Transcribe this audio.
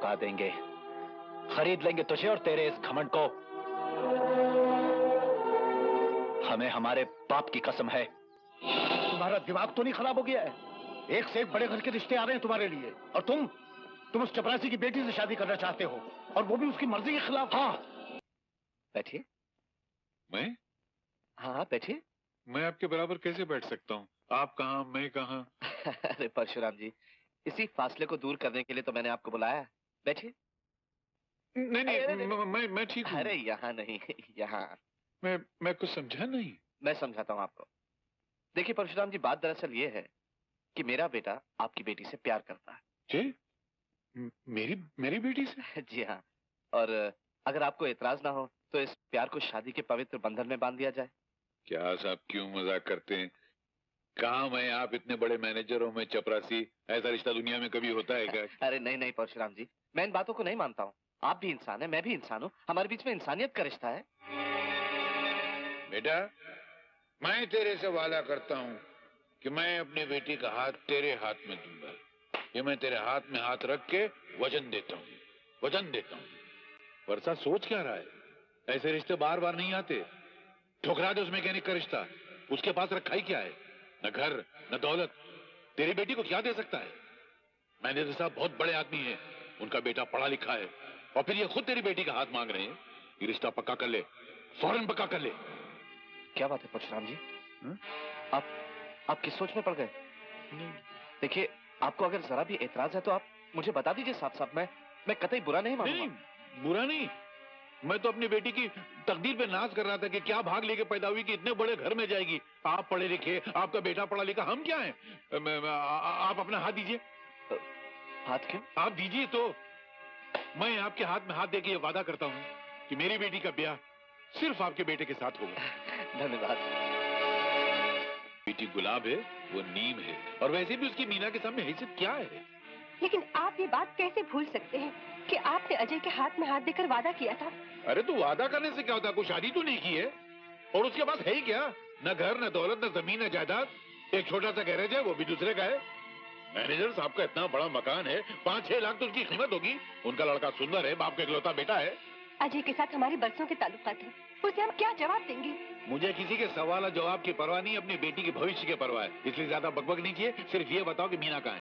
चुका देंगे। खरीद लेंगे तुझे और तेरे इस घमंड को। हमें हमारे बाप की कसम है। तुम्हारा दिमाग तो नहीं खराब हो गया है? एक से एक बड़े घर के रिश्ते आ रहे हैं तुम्हारे लिए, और तुम उस चपरासी की बेटी से शादी करना चाहते हो, और वो भी उसकी मर्जी के खिलाफ। हाँ, बैठिए। मैं? हाँ बैठिए। मैं आपके बराबर कैसे बैठ सकता हूँ? आप कहाँ, मैं कहाँ? अरे परशुराम जी, इसी फासले को दूर करने के लिए तो मैंने आपको बुलाया। बैठिए। नहीं नहीं, मैं ठीक हूँ। अरे यहाँ नहीं, यहाँ। मैं कुछ समझा नहीं। मैं समझाता हूँ आपको। देखिए परशुराम जी, बात दरअसल ये है कि मेरा बेटा आपकी बेटी से प्यार करता है। जी? मेरी बेटी से? जी हाँ। और अगर आपको एतराज ना हो तो इस प्यार को शादी के पवित्र बंधन में बांध दिया जाए। क्या साहब, क्यों मजाक करते हैं? कहाँ मैं, आप इतने बड़े मैनेजर हो, मैं चपरासी। ऐसा रिश्ता दुनिया में कभी होता है क्या? अरे नहीं नहीं परशुराम जी, मैं इन बातों को नहीं मानता हूँ। आप भी इंसान है, मैं भी इंसान हूँ, हमारे बीच में इंसानियत का रिश्ता है। बेटा, मैं तेरे से वादा करता हूँ कि मैं अपनी बेटी का हाथ तेरे हाथ में दूंगा। ये मैं तेरे हाथ में हाथ रख के वचन देता हूँ, वचन देता हूँ। वर्षा, सोच क्या रहा है? ऐसे रिश्ते बार बार नहीं आते। ठुकरा दे उस मैकेनिक का रिश्ता। उसके पास रखा ही क्या है? न घर, न दौलत। तेरी बेटी को क्या दे सकता है? मैनेजर साहब बहुत बड़े आदमी हैं, उनका बेटा पढ़ा लिखा है, और फिर ये खुद तेरी बेटी का हाथ मांग रहे हैं। ये रिश्ता पक्का कर ले, फौरन पक्का कर ले। क्या बात है परशुराम जी? आप किस सोच में पड़ गए? देखिए, आपको अगर जरा भी एतराज है तो आप मुझे बता दीजिए साफ साफ। मैं कतई बुरा नहीं मानूंगा। नहीं, बुरा नहीं। मैं तो अपनी बेटी की तकदीर पे नाज कर रहा था कि क्या भाग लेके पैदा हुई कि इतने बड़े घर में जाएगी। आप पढ़े लिखे, आपका बेटा पढ़ा लिखा, हम क्या हैं? आप अपना हाथ दीजिए। हाथ क्यों? आप दीजिए तो। मैं आपके हाथ में हाथ देके ये वादा करता हूँ कि मेरी बेटी का ब्याह सिर्फ आपके बेटे के साथ होगा। धन्यवाद। बेटी गुलाब है, वो नीम है, और वैसे भी उसकी मीना के सामने हैसियत क्या है? लेकिन आप ये बात कैसे भूल सकते हैं कि आपने अजय के हाथ में हाथ देकर वादा किया था? अरे तो वादा करने से क्या होता? कोई शादी तो नहीं की है, और उसके पास है ही क्या? न घर, न दौलत, न जमीन, न जायदाद। एक छोटा सा गैरेज है, वो भी दूसरे का है। मैनेजर साहब का इतना बड़ा मकान है, 5-6 लाख तो उसकी कीमत होगी। उनका लड़का सुंदर है, बाप का इकलौता बेटा है। अजय के साथ हमारे बरसों के ताल्लुकात हैं, उसे हम क्या जवाब देंगे? मुझे किसी के सवाल और जवाब की परवाह नहीं, अपनी बेटी के भविष्य की परवाह है। इसलिए ज्यादा बकबक नहीं चाहिए। सिर्फ ये बताओ कि मीना कहाँ है?